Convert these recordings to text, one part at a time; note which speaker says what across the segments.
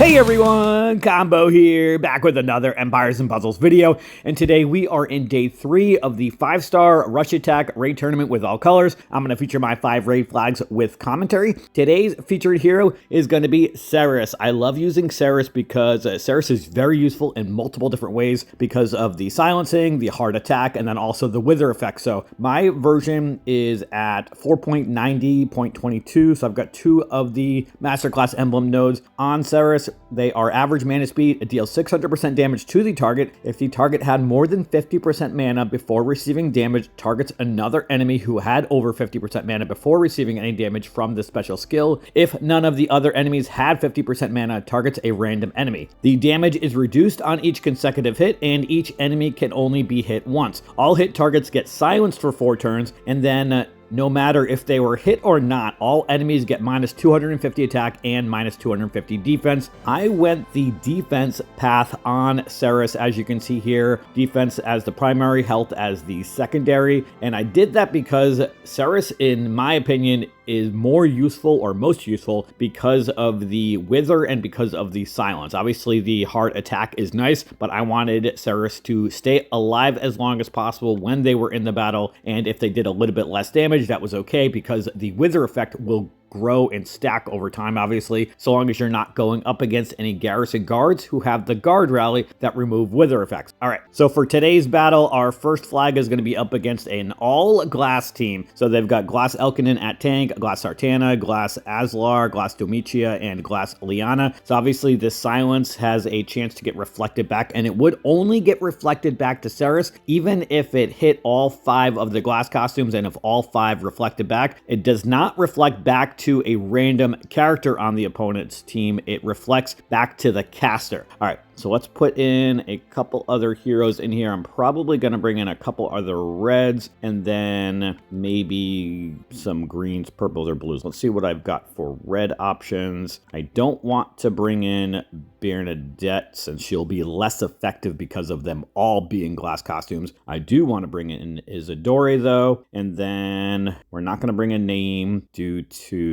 Speaker 1: Hey everyone, Combo here, back with another Empires and Puzzles video, and today we are in day 3 of the 5-star Rush Attack raid tournament with all colors. I'm going to feature my 5 raid flags with commentary. Today's featured hero is going to be Ceres. I love using Ceres because Ceres is very useful in multiple different ways because of the silencing, the hard attack, and then also the wither effect. So my version is at 4.90.22, so I've got 2 of the Masterclass emblem nodes on Ceres. They are average mana speed. It deals 600% damage to the target. If the target had more than 50% mana before receiving damage, targets another enemy who had over 50% mana before receiving any damage from this special skill. If none of the other enemies had 50% mana, targets a random enemy. The damage is reduced on each consecutive hit, and each enemy can only be hit once. All hit targets get silenced for 4 turns, and then no matter if they were hit or not, all enemies get minus 250 attack and minus 250 defense. I went the defense path on Ceres, as you can see here. Defense as the primary, health as the secondary. And I did that because Ceres, in my opinion, is more useful or most useful because of the wither and because of the silence. Obviously, the hard attack is nice, but I wanted Ceres to stay alive as long as possible when they were in the battle. And if they did a little bit less damage, that was okay because the wither effect will grow and stack over time, obviously, so long as you're not going up against any garrison guards who have the guard rally that remove wither effects. All right, so for today's battle, our first flag is going to be up against an all glass team. So they've got Glass Elkinen at tank, Glass Sartana, Glass Azlar, Glass Domitia, and Glass Liana. So obviously this silence has a chance to get reflected back, and it would only get reflected back to Ceres even if it hit all 5 of the glass costumes, and if all 5 reflected back. It does not reflect back to a random character on the opponent's team. It reflects back to the caster. All right, so let's put in a couple other heroes in here. I'm probably going to bring in a couple other reds and then maybe some greens, purples, or blues. Let's see what I've got for red options. I don't want to bring in Bernadette since she'll be less effective because of them all being glass costumes. I do want to bring in Isidore though, and then we're not going to bring a name due to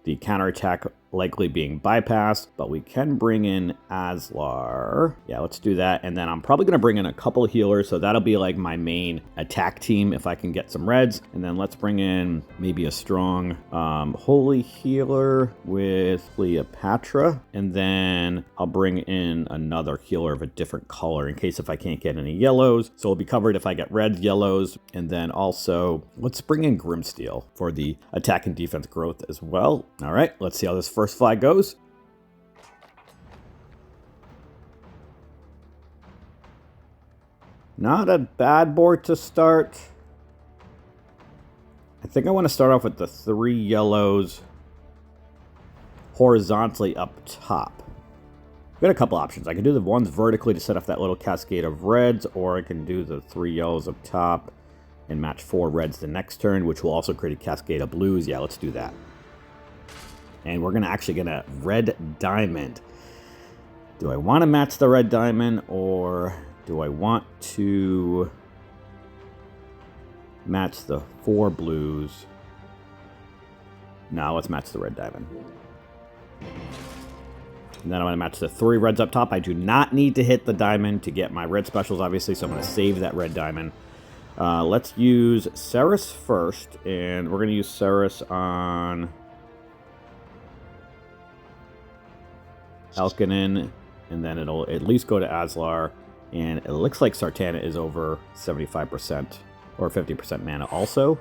Speaker 1: the counterattack likely being bypassed, but we can bring in Azlar. Yeah, let's do that. And then I'm probably going to bring in a couple of healers, so that'll be like my main attack team if I can get some reds. And then let's bring in maybe a strong holy healer with Cleopatra, and then I'll bring in another healer of a different color in case if I can't get any yellows. So we'll be covered if I get reds, yellows, and then also let's bring in Grimsteel for the attack and defense growth as well. All right, let's see how this first flag goes. Not a bad board to start. I think I want to start off with the 3 yellows horizontally up top. I've got a couple options. I can do the ones vertically to set off that little cascade of reds, or I can do the 3 yellows up top and match 4 reds the next turn, which will also create a cascade of blues. Yeah, let's do that. And we're actually going to red diamond. Do I want to match the red diamond, or do I want to match the 4 blues? No, let's match the red diamond. And then I'm going to match the 3 reds up top. I do not need to hit the diamond to get my red specials, obviously, so I'm going to save that red diamond. Let's use Ceres first, and we're going to use Ceres on Elkinen, and then it'll at least go to Azlar, and it looks like Sartana is over 75% or 50% mana also.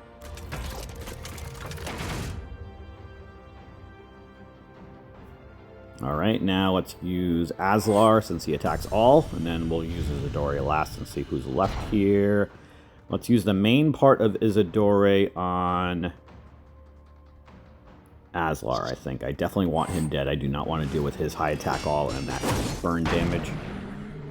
Speaker 1: All right, now let's use Azlar since he attacks all, and then we'll use Isidore last and see who's left here. Let's use the main part of Isidore on Azlar, I think. I definitely want him dead. I do not want to deal with his high attack all and that burn damage.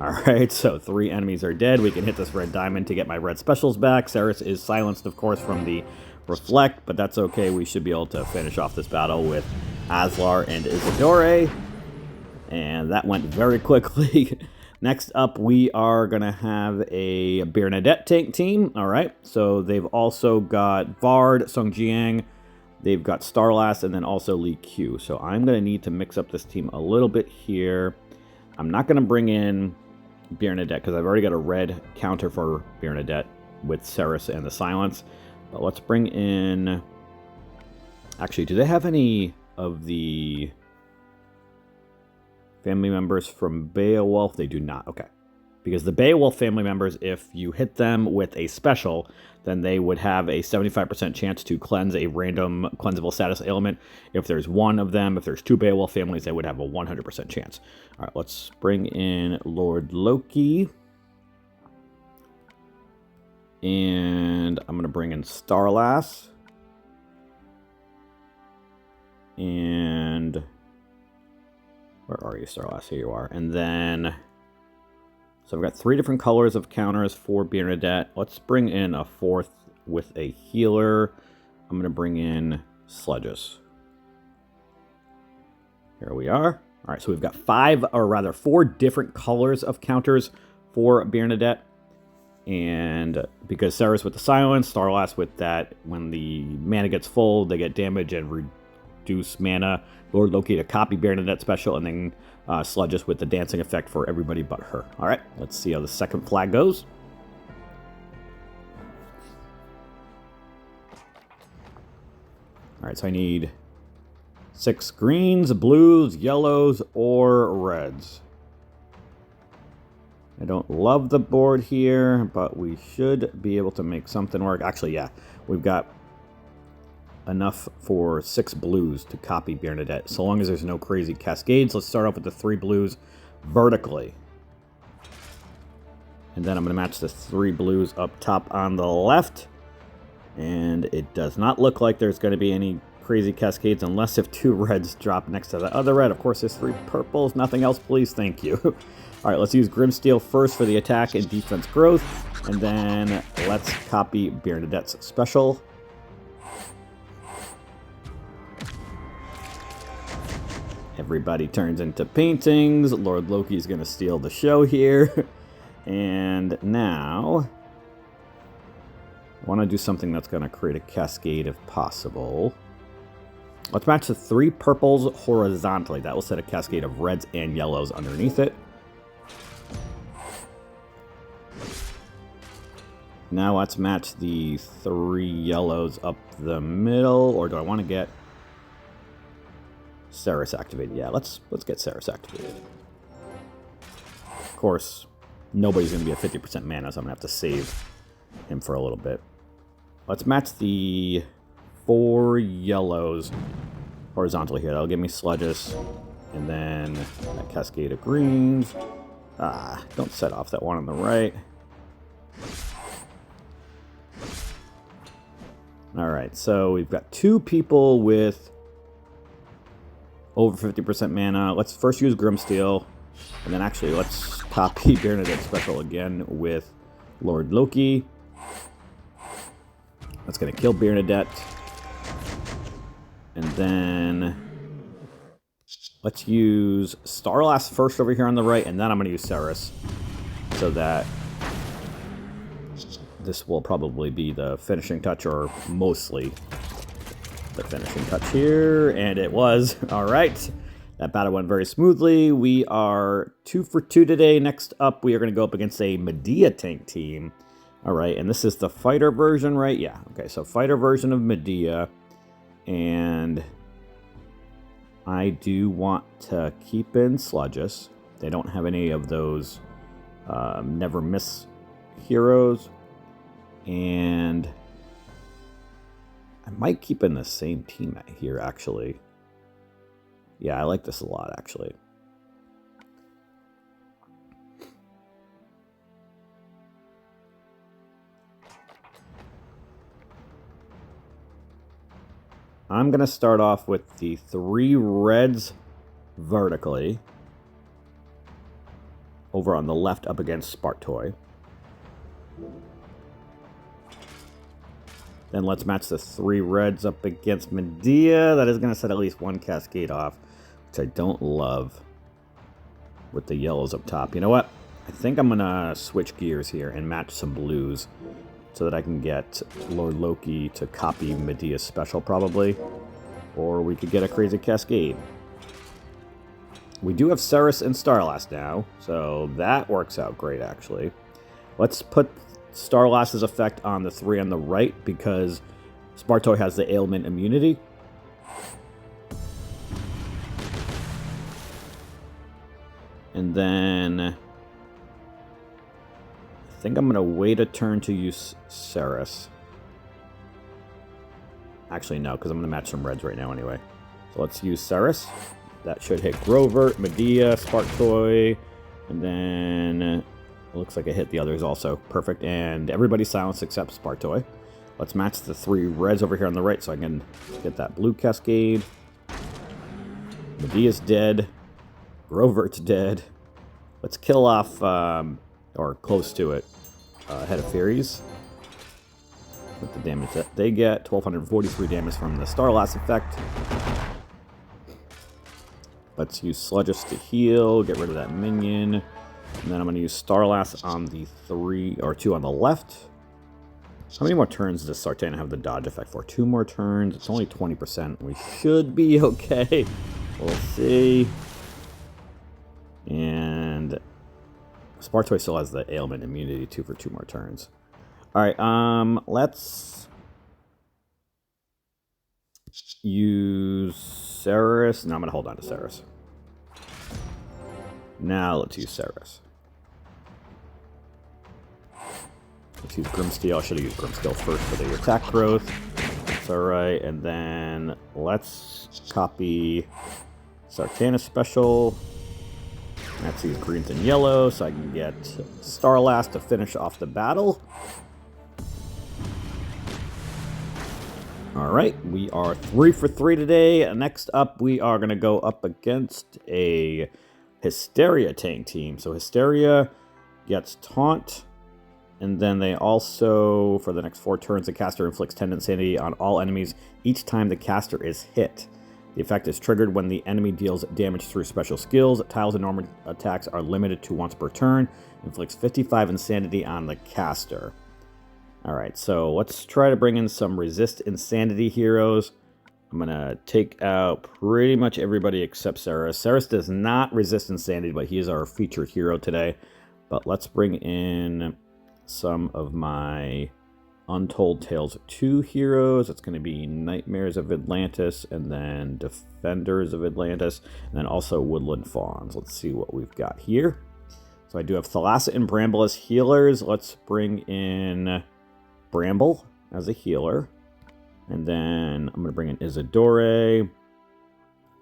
Speaker 1: Alright, so 3 enemies are dead. We can hit this red diamond to get my red specials back. Ceres is silenced, of course, from the reflect, but that's okay. We should be able to finish off this battle with Azlar and Isidore. And that went very quickly. Next up, we are going to have a Bernadette tank team. Alright, so they've also got Vard, Song Jiang, they've got Starlass and then also Lee Q. So I'm going to need to mix up this team a little bit here. I'm not going to bring in Bernadette because I've already got a red counter for Bernadette with Ceres and the Silence. But let's bring in... Actually, do they have any of the family members from Beowulf? They do not. Okay. Because the Beowulf family members, if you hit them with a special, then they would have a 75% chance to cleanse a random cleansable status ailment. If there's one of them, if there's two Beowulf families, they would have a 100% chance. All right, let's bring in Lord Loki. And I'm going to bring in Starlass. And where are you, Starlass? Here you are. And then... So I've got 3 different colors of counters for Bernadette. Let's bring in a 4th with a healer. I'm going to bring in Sledges. Here we are. All right, so we've got 4 different colors of counters for Bernadette. And because Ceres with the Silence, Starlass with that, when the mana gets full, they get damage and reduce mana. Lord Loki to copy Bernadette special, and then Sledges with the dancing effect for everybody but her. All right, let's see how the second flag goes. All right, so I need 6 greens, blues, yellows, or reds. I don't love the board here, but we should be able to make something work. Actually, yeah, we've got enough for 6 blues to copy Bernadette, so long as there's no crazy cascades. Let's start off with the 3 blues vertically. And then I'm going to match the 3 blues up top on the left. And it does not look like there's going to be any crazy cascades unless if 2 reds drop next to the other red. Of course, there's 3 purples. Nothing else, please. Thank you. All right, let's use Grimsteel first for the attack and defense growth. And then let's copy Bernadette's special. Everybody turns into paintings. Lord Loki's going to steal the show here. And now, I want to do something that's going to create a cascade if possible. Let's match the 3 purples horizontally. That will set a cascade of reds and yellows underneath it. Now let's match the 3 yellows up the middle. Or do I want to get Ceres activated? Yeah, let's get Ceres activated. Of course, nobody's going to be at 50% mana, so I'm going to have to save him for a little bit. Let's match the 4 yellows horizontally here. That'll give me Sledges. And then that cascade of greens. Don't set off that one on the right. Alright, so we've got 2 people with over 50% mana. Let's first use Grimsteel. And then actually, let's copy Bernadette special again with Lord Loki. That's going to kill Bernadette. And then let's use Starlass first over here on the right, and then I'm going to use Ceres. So that this will probably be the finishing touch, or mostly the finishing touch here. And it was. All right. That battle went very smoothly. We are 2 for 2 today. Next up, we are going to go up against a Medea tank team. All right, and this is the fighter version, right? Yeah, okay, so fighter version of Medea. And I do want to keep in Sludges. They don't have any of those never miss heroes. And I might keep in the same team here, actually. Yeah, I like this a lot, actually. I'm going to start off with the 3 reds vertically over on the left up against Spartoy. Then let's match the 3 reds up against Medea. That is going to set at least 1 cascade off, which I don't love with the yellows up top. You know what? I think I'm going to switch gears here and match some blues so that I can get Lord Loki to copy Medea's special, probably. Or we could get a Crazy Cascade. We do have Ceres and Starlass now, so that works out great, actually. Let's put Starlass's effect on the 3 on the right, because Spartoi has the ailment immunity. And then I think I'm going to wait a turn to use Ceres. Actually, no, because I'm going to match some reds right now anyway. So let's use Ceres. That should hit Grovert, Medea, Spartoi, and then it looks like it hit the others also. Perfect. And everybody's silenced except Spartoi. Let's match the 3 reds over here on the right so I can get that blue Cascade. Medea's dead. Grovert's dead. Let's kill off, or close to it, Head of Furies. With the damage that they get. 1,243 damage from the Starlass effect. Let's use Sludges to heal, get rid of that minion. And then I'm going to use Starlass on the 2 on the left. How many more turns does Sartana have the dodge effect for? 2 more turns. It's only 20%. We should be okay. We'll see. And Spartoi still has the ailment immunity too for 2 more turns. Alright, let's use Ceres. No, I'm going to hold on to Ceres. Now let's use Ceres. Let's use Grimsteel. I should have used Grimsteel first for the attack growth. That's alright. And then let's copy Sartana's special. Let's use greens and yellow so I can get Starlass to finish off the battle. Alright, we are 3 for 3 today. Next up, we are going to go up against a Hysteria tank team. So Hysteria gets Taunt, and then they also, for the next 4 turns, the caster inflicts 10 insanity on all enemies each time the caster is hit. The effect is triggered when the enemy deals damage through special skills. Tiles and normal attacks are limited to once per turn. Inflicts 55 insanity on the caster. Alright, so let's try to bring in some resist insanity heroes. I'm going to take out pretty much everybody except Ceres. Ceres does not resist insanity, but he is our featured hero today. But let's bring in some of my Untold Tales 2 heroes. It's going to be Nightmares of Atlantis, and then Defenders of Atlantis, and then also Woodland Fawns. Let's see what we've got here. So I do have Thalassa and Bramble as healers. Let's bring in Bramble as a healer. And then I'm going to bring in Isidore.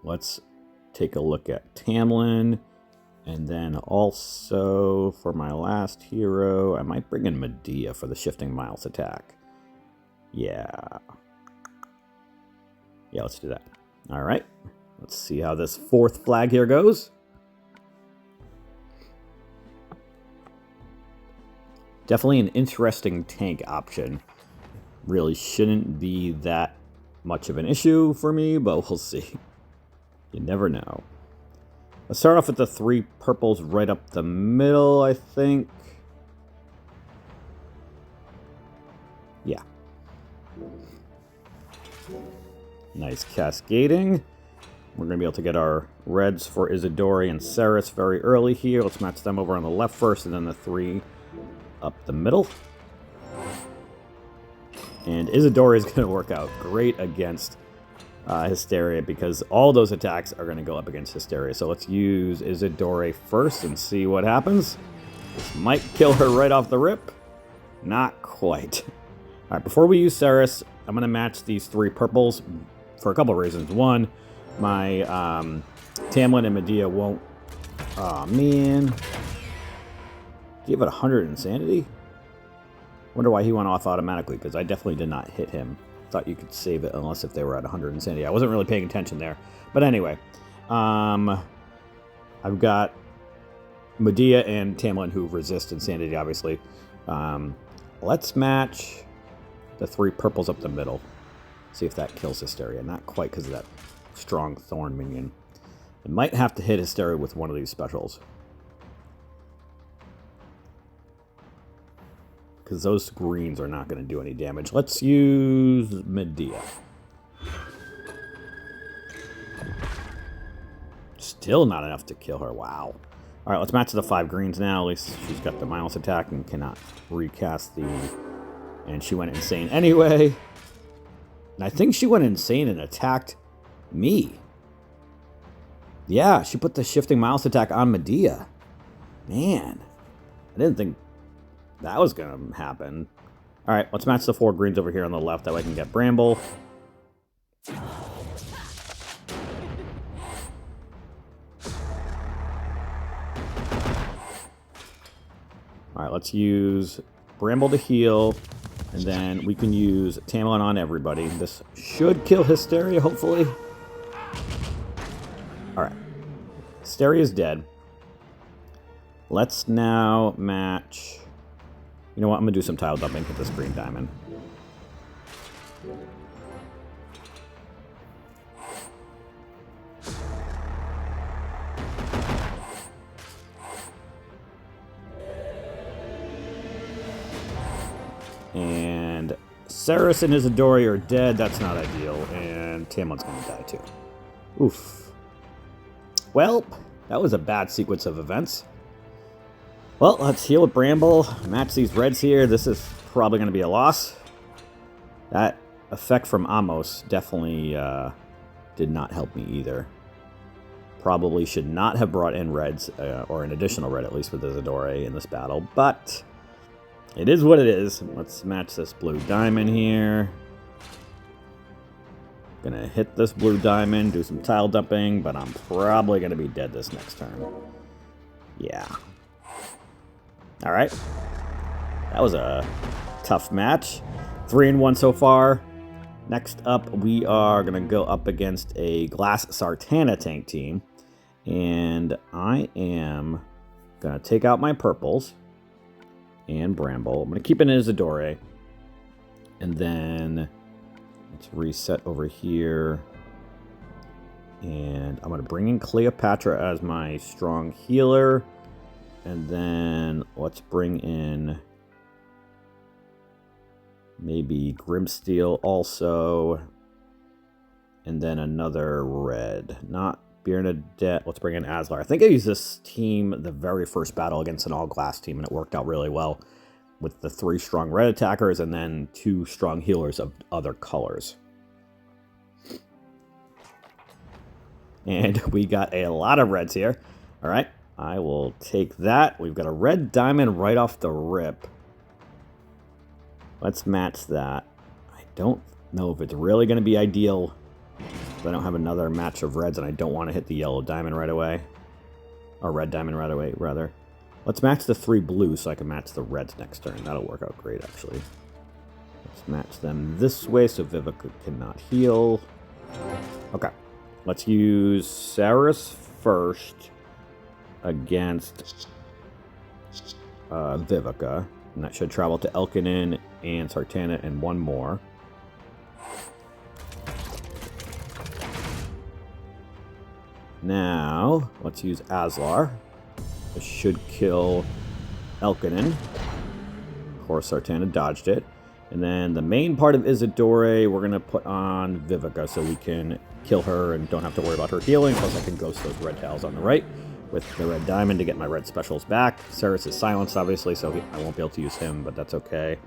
Speaker 1: Let's take a look at Tamlin. And then also, for my last hero, I might bring in Medea for the Shifting Miles attack. Yeah, let's do that. All right, let's see how this 4th flag here goes. Definitely an interesting tank option. Really shouldn't be that much of an issue for me, but we'll see. You never know. Let's start off with the 3 purples right up the middle, I think. Yeah. Nice cascading. We're going to be able to get our reds for Isidore and Ceres very early here. Let's match them over on the left first, and then the 3 up the middle. And Isidore is going to work out great against Hysteria, because all those attacks are going to go up against Hysteria. So let's use Isidore first and see what happens. This might kill her right off the rip. Not quite. Alright, before we use Ceres, I'm going to match these 3 purples for a couple of reasons. One, my Tamlin and Medea won't... Aw, man. Do you have 100 insanity? Wonder why he went off automatically, because I definitely did not hit him. Thought you could save it unless if they were at 100 insanity. I wasn't really paying attention there. But anyway, I've got Medea and Tamlin who resist insanity, obviously. Let's match the 3 purples up the middle. See if that kills Hysteria. Not quite because of that strong thorn minion. It might have to hit Hysteria with one of these specials. because those greens are not going to do any damage. Let's use Medea. Still not enough to kill her. Wow. All right, let's match the 5 greens now. At least she's got the mindless attack and cannot recast the... And she went insane anyway. And I think she went insane and attacked me. Yeah, she put the shifting mindless attack on Medea. Man, I didn't think that was going to happen. All right, let's match the 4 greens over here on the left. That way I can get Bramble. All right, let's use Bramble to heal, and then we can use Tamerlane on everybody. This should kill Hysteria, hopefully. All right, Hysteria is dead. Let's now match... You know what, I'm going to do some tile dumping with this green diamond. And Ceres and Isidori are dead. That's not ideal. And Tamerlane's going to die too. Oof. Well, that was a bad sequence of events. Well, let's heal with Bramble. Match these reds here. This is probably going to be a loss. That effect from Amos definitely did not help me either. Probably should not have brought in reds, or an additional red at least with Isidore in this battle. But... it is what it is. Let's match this blue diamond here. Gonna hit this blue diamond, do some tile dumping, but I'm probably gonna be dead this next turn. Yeah. Alright. That was a tough match. 3-1 so far. Next up, we are gonna go up against a Glass Sartana tank team. And I am gonna take out my purples. And Bramble. I'm going to keep an Isidore. And then let's reset over here. And I'm going to bring in Cleopatra as my strong healer. And then let's bring in maybe Grimsteel also. And then another red. Not Bernadette. Let's bring in Aslar. I think I used this team the very first battle against an all-glass team, and it worked out really well with the 3 strong red attackers and then 2 strong healers of other colors. And we got a lot of reds here. All right, I will take that. We've got a red diamond right off the rip. Let's match that. I don't know if it's really going to be ideal. I don't have another match of reds, and I don't want to hit the yellow diamond right away. Or red diamond right away, rather. Let's match the 3 blues so I can match the reds next turn. That'll work out great, actually. Let's match them this way so Vivica cannot heal. Okay. Let's use Ceres first against Vivica. And that should travel to Elkinen and Sartana and 1 more. Now, let's use Aslar. This should kill Elkinen. Of course, Sartana dodged it. And then the main part of Isidore, we're going to put on Vivica so we can kill her and don't have to worry about her healing. Plus, I can ghost those red tiles on the right with the red diamond to get my red specials back. Ceres is silenced, obviously, so I won't be able to use him, but that's okay.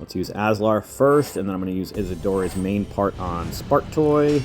Speaker 1: Let's use Aslar first, and then I'm going to use Isidore's main part on Spartoy.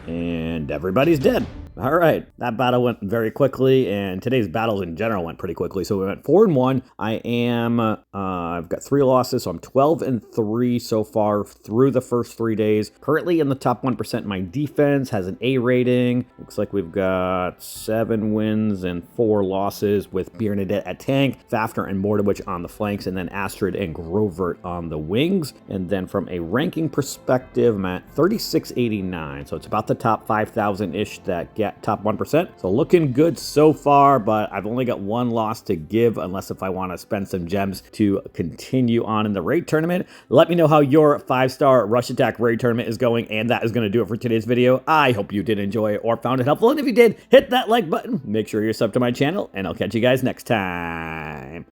Speaker 1: And everybody's dead. All right, that battle went very quickly, and today's battles in general went pretty quickly. So we went 4-1. I've got 3 losses, so I'm 12-3 so far through the first 3 days. Currently in the top 1%. My defense has an A rating. Looks like we've got 7 wins and 4 losses with Bernadette at tank, Fafnir and Mordowich on the flanks, and then Astrid and Grovert on the wings. And then from a ranking perspective, I'm at 3689, so it's about the top 5,000-ish that get top 1%. So looking good so far, but I've only got one loss to give unless if I want to spend some gems to continue on in the raid tournament. Let me know how your 5-star Rush Attack raid tournament is going, and that is going to do it for today's video. I hope you did enjoy or found it helpful, and if you did, hit that like button. Make sure you're subbed to my channel, and I'll catch you guys next time.